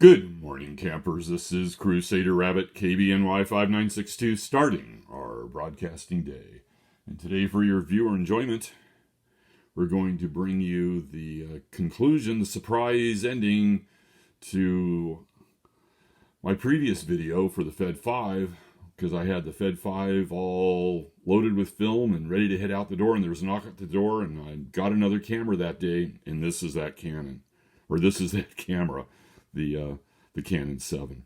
Good morning, campers. This is Crusader Rabbit KBNY5962 starting our broadcasting day. And today, for your viewer enjoyment, we're going to bring you the conclusion, the surprise ending to my previous video for the Fed 5, because I had the Fed 5 all loaded with film and ready to head out the door, and there was a knock at the door, and I got another camera that day, and this is that Canon, or this is that camera. The Canon 7.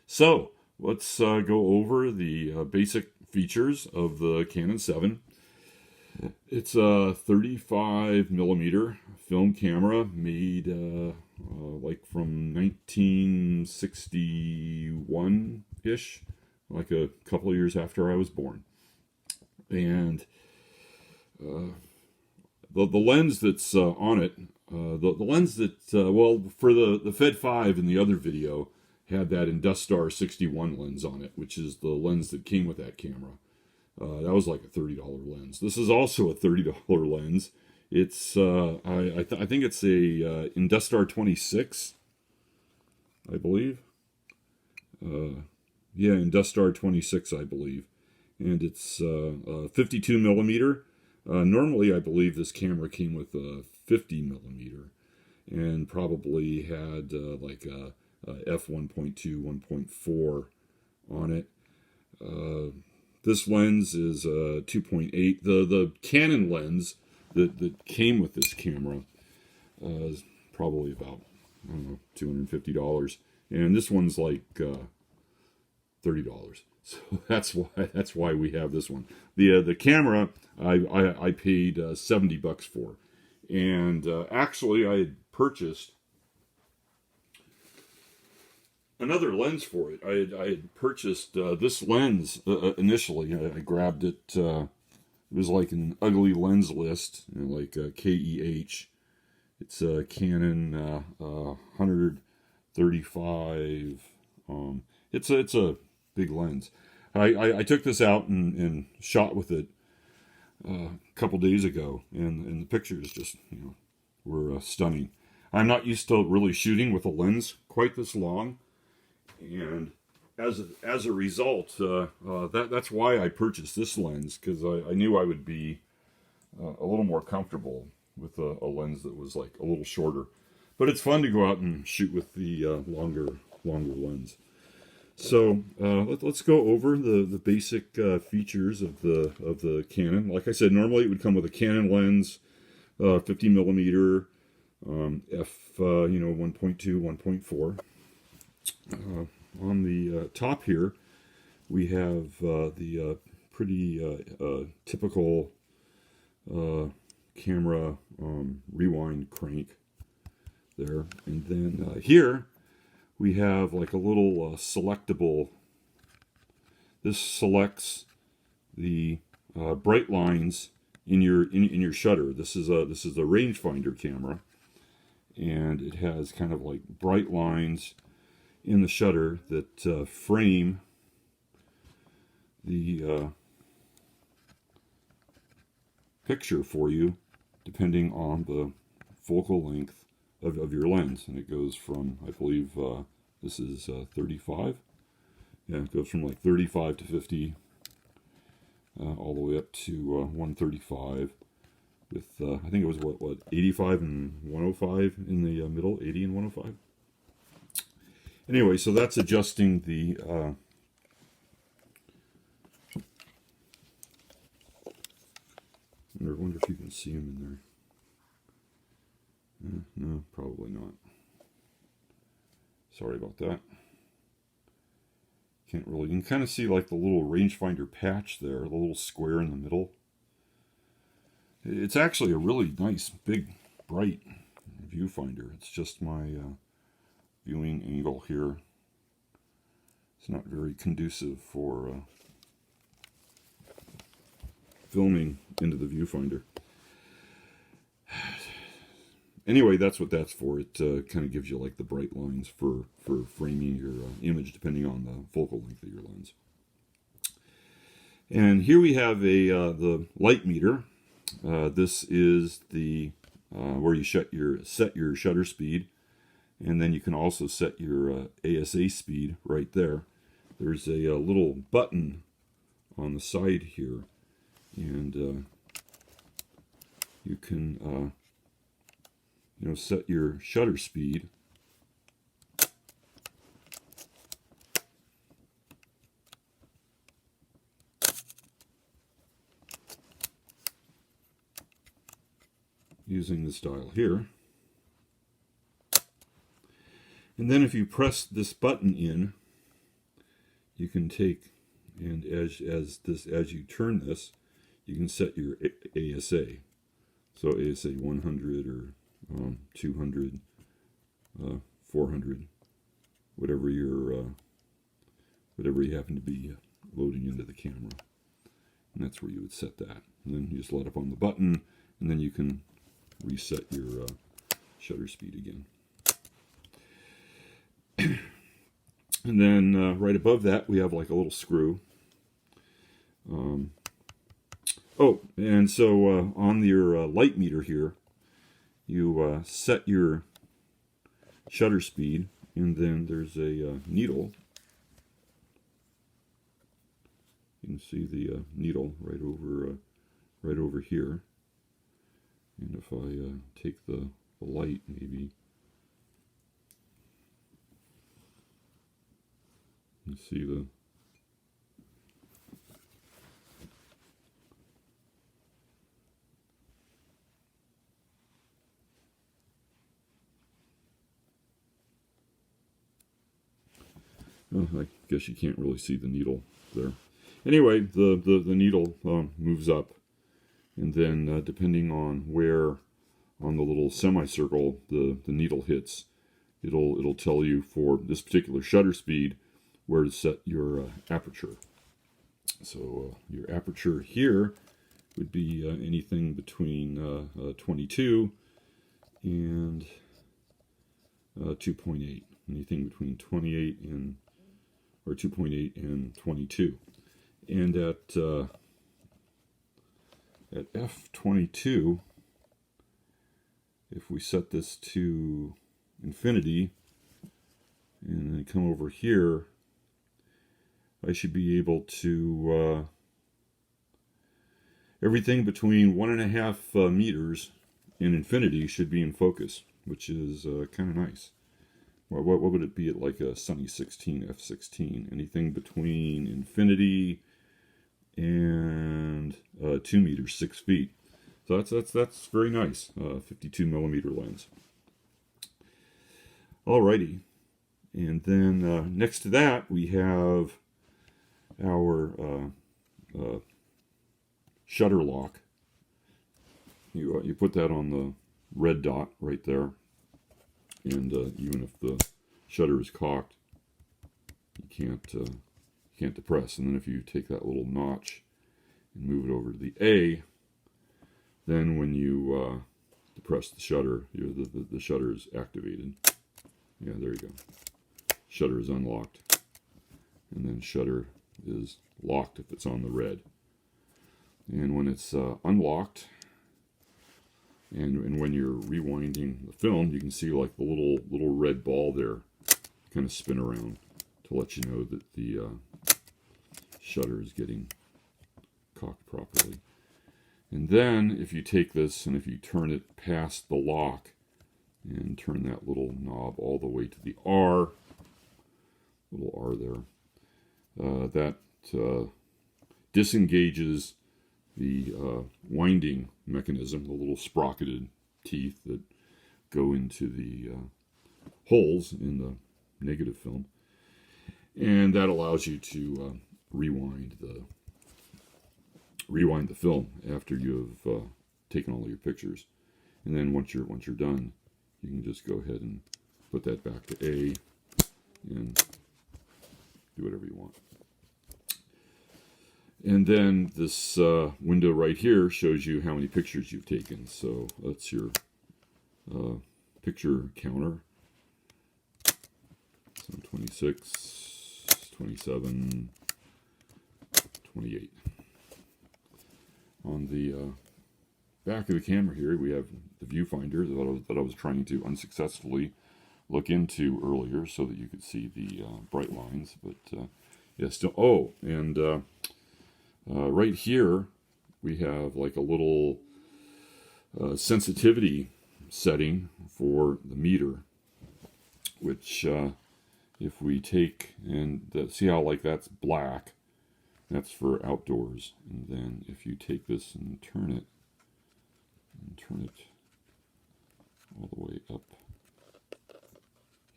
So let's go over the basic features of the Canon 7. It's a 35 millimeter film camera made like from 1961-ish, like a couple of years after I was born. And the lens that's on it, the lens that, well, for the Fed 5 in the other video, had that Industar 61 lens on it, which is the lens that came with that camera. That was like a $30 lens. This is also a $30 lens. It's, I think it's a Industar 26, I believe. Yeah, Industar 26, I believe. And it's 52 millimeter. Normally, I believe this camera came with a 50 millimeter and probably had like a f1.2, 1.4 on it. This lens is 2.8. The Canon lens that came with this camera is probably about, I don't know, $250, and this one's like $30. So that's why we have this one. The camera I paid $70 for, and actually I had purchased another lens for it. I had purchased this lens initially. I grabbed it. It was like an ugly lens list, you know, like KEH. It's a Canon 135. It's a big lens. I took this out and shot with it a couple days ago, and the pictures just, were stunning. I'm not used to really shooting with a lens quite this long, and as a result, that's why I purchased this lens, because I knew I would be a little more comfortable with a lens that was like a little shorter. But it's fun to go out and shoot with the longer lens. So let's go over the basic features of the Canon. Like I said, normally it would come with a Canon lens, 50 millimeter, f 1.2, 1.4. On the top here, we have the pretty typical camera rewind crank there, and then here we have like a little selectable. This selects the bright lines in your shutter. This is a RangeFinder camera, and it has kind of like bright lines in the shutter that frame the picture for you, depending on the focal length of your lens. And it goes from, I believe this is 35. Yeah, it goes from like 35 to 50, all the way up to 135 with, I think it was what 85 and 105 in the middle, 80 and 105. Anyway, so that's adjusting the I wonder if you can see them in there. No, probably not. Sorry about that. Can't really. You can kind of see like the little rangefinder patch there, the little square in the middle. It's actually a really nice, big, bright viewfinder. It's just my viewing angle here. It's not very conducive for filming into the viewfinder. Anyway, that's what that's for. It kind of gives you like the bright lines for framing your image, depending on the focal length of your lens. And here we have the light meter. This is the where you set your shutter speed, And then you can also set your ASA speed right there. There's a little button on the side here, and you can set your shutter speed. Using this dial here. And then if you press this button in, you can take, and as you turn this, you can set your ASA. So ASA 100 or 200, 400, whatever you happen to be loading into the camera. And that's where you would set that. And then you just let up on the button, and then you can reset your shutter speed again. And then right above that we have like a little screw. And so on your light meter here, you set your shutter speed, and then there's a needle. You can see the needle right over here. And if I take the light, maybe you see the I guess you can't really see the needle there. Anyway, the needle moves up, and then depending on where on the little semicircle the needle hits, it'll tell you for this particular shutter speed where to set your aperture. So your aperture here would be anything between 22 and 2.8. Anything between 28 and 2.8 and 22. And at f22, if we set this to infinity and then come over here, I should be able to everything between 1.5 meters and infinity should be in focus, which is kind of nice. What would it be at like a Sunny 16, f16? Anything between infinity and 2 meters, 6 feet. So that's very nice. 52 millimeter lens. Alrighty, and then next to that we have our shutter lock. You put that on the red dot right there. And even if the shutter is cocked, you can't depress. And then if you take that little notch and move it over to the A, then when you depress the shutter, the shutter is activated. Yeah, there you go. Shutter is unlocked, and then shutter is locked if it's on the red. And when it's unlocked, and when you're rewinding the film, you can see like the little red ball there kind of spin around to let you know that the shutter is getting cocked properly. And then if you take this and if you turn it past the lock and turn that little knob all the way to the R, little R there, that disengages the winding mechanism, the little sprocketed teeth that go into the holes in the negative film, and that allows you to rewind the film after you've taken all of your pictures. And then once you're done, you can just go ahead and put that back to A and do whatever you want. And then this window right here shows you how many pictures you've taken. So that's your picture counter. So 26, 27, 28. On the back of the camera here, we have the viewfinder that I was trying to unsuccessfully look into earlier so that you could see the bright lines. But yeah, still. Oh, and right here we have like a little sensitivity setting for the meter, which if we take and see how like that's black, that's for outdoors. And then if you take this and turn it all the way up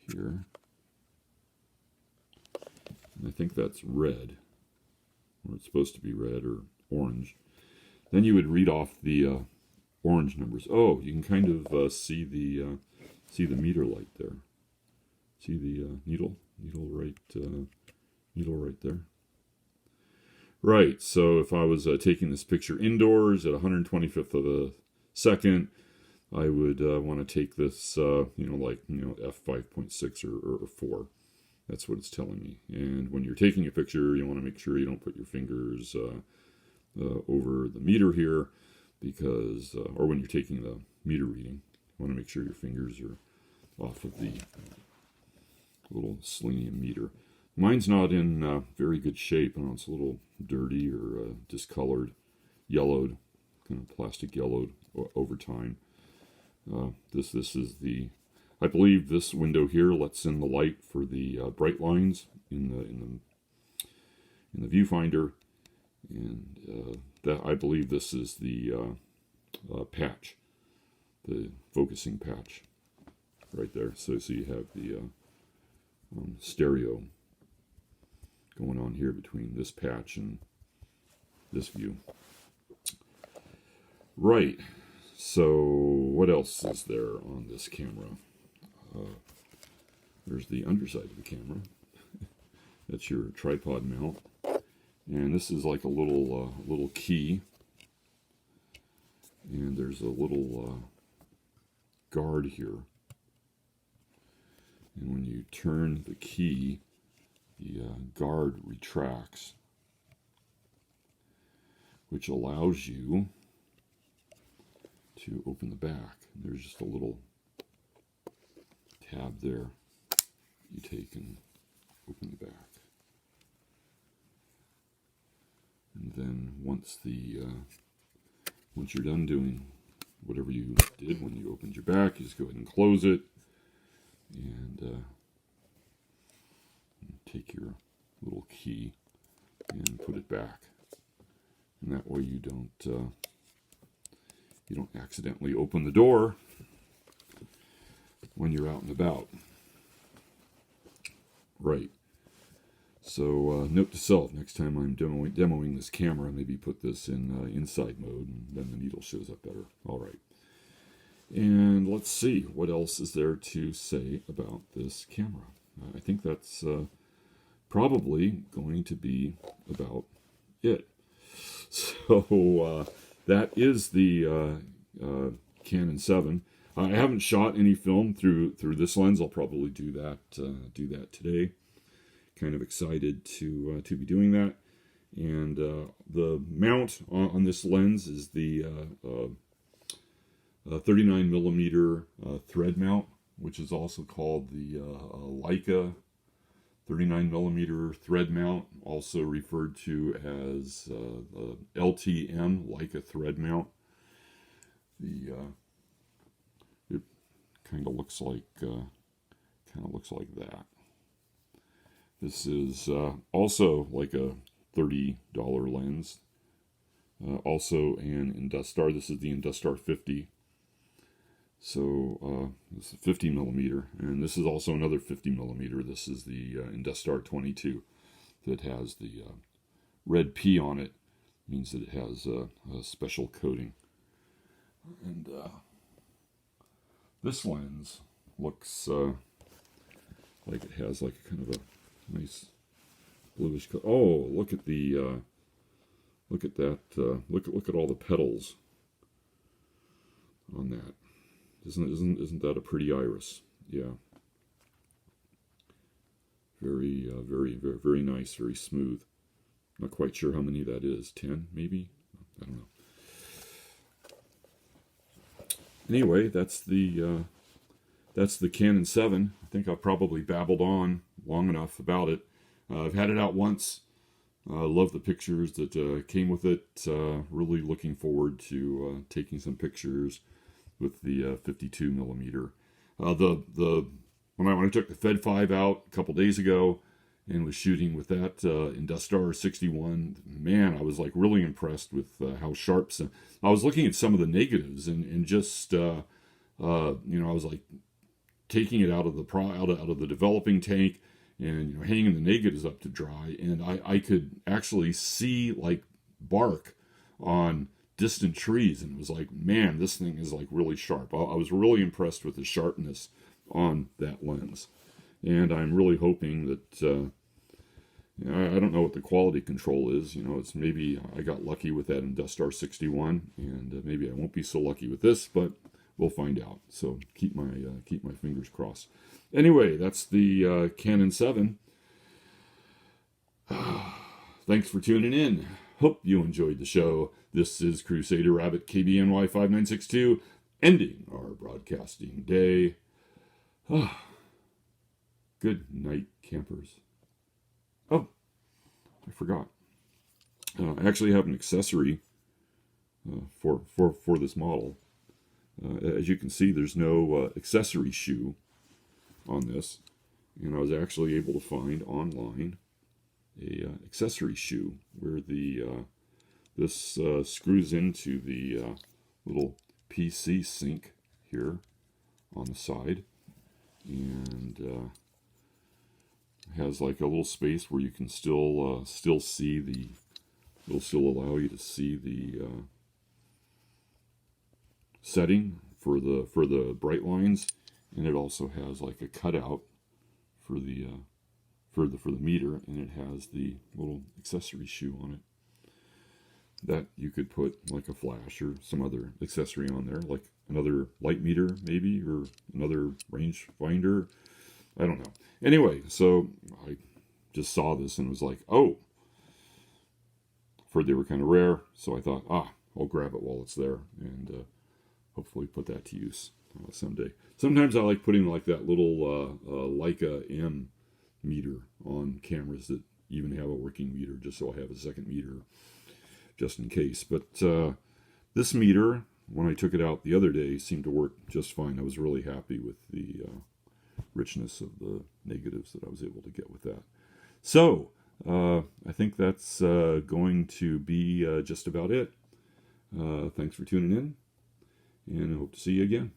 here, and I think that's red, or it's supposed to be red or orange. Then you would read off the orange numbers. Oh, you can kind of see the meter light there. See the needle right there. Right. So if I was taking this picture indoors at 125th of a second, I would want to take this, f5.6 or 4. That's what it's telling me. And when you're taking a picture, you want to make sure you don't put your fingers over the meter here, because, or when you're taking the meter reading, you want to make sure your fingers are off of the little selenium meter. Mine's not in very good shape. I don't know, it's a little dirty or discolored, yellowed, kind of plastic yellowed over time. This is the, I believe this window here lets in the light for the bright lines in the viewfinder, and that, I believe this is the patch, the focusing patch, right there. So you have the stereo going on here between this patch and this view. Right. So what else is there on this camera? There's the underside of the camera. That's your tripod mount, and this is like a little key, and there's a little guard here, and when you turn the key, the guard retracts, which allows you to open the back. There's just a little tab there you take and open the back. And then once you're done doing whatever you did when you opened your back, you just go ahead and close it, and take your little key and put it back. And that way you don't accidentally open the door when you're out and about. Right. So note to self, next time I'm demoing this camera, maybe put this in inside mode, and then the needle shows up better. All right. And let's see, what else is there to say about this camera? I think that's probably going to be about it. So that is the Canon 7. I haven't shot any film through this lens. I'll probably do that today. Kind of excited to be doing that. And the mount on this lens is the 39 millimeter thread mount, which is also called the Leica 39 millimeter thread mount, also referred to as the LTM Leica thread mount. It kind of looks like that. This is also like a $30 lens. Also an Industar. This is the Industar 50. So this is 50 millimeter, and this is also another 50 millimeter. This is the Industar 22 that has the red P on it. Means that it has a special coating. And this lens looks like it has like a kind of a nice bluish color. Oh, look at the look at that! Look at all the petals on that. Isn't that a pretty iris? Yeah. Very nice, very smooth. Not quite sure how many that is. 10, maybe? I don't know. Anyway, that's the that's the Canon 7. I think I've probably babbled on long enough about it. I've had it out once. Love the pictures that came with it. Really looking forward to taking some pictures with the 52 millimeter. When I took the Fed 5 out a couple days ago and was shooting with that Industar 61, man, I was like really impressed with how sharp. I was looking at some of the negatives and just I was like taking it out of the developing tank and hanging the negatives up to dry, and I could actually see like bark on distant trees, and it was like, man, this thing is like really sharp. I was really impressed with the sharpness on that lens, and I'm really hoping that I don't know what the quality control is. It's maybe I got lucky with that Industar 61, and maybe I won't be so lucky with this, but we'll find out. So keep my fingers crossed. Anyway, that's the Canon 7. Thanks for tuning in. Hope you enjoyed the show. This is Crusader Rabbit KBNY 5962, ending our broadcasting day. Good night, campers. Oh, I forgot. I actually have an accessory for this model. As you can see, there's no accessory shoe on this, and I was actually able to find online a accessory shoe where this screws into the little PC sync here on the side, and has like a little space where you can still see it'll still allow you to see the setting for the bright lines, and it also has like a cutout for the meter, and it has the little accessory shoe on it that you could put like a flash or some other accessory on there, like another light meter maybe, or another RangeFinder. I don't know. Anyway, so I just saw this and was like, oh, heard they were kind of rare, so I thought, I'll grab it while it's there, and hopefully put that to use someday. Sometimes I like putting like that little Leica M meter on cameras that even have a working meter, just so I have a second meter just in case. But this meter, when I took it out the other day, seemed to work just fine. I was really happy with the richness of the negatives that I was able to get with that. So I think that's going to be just about it. Thanks for tuning in, and I hope to see you again.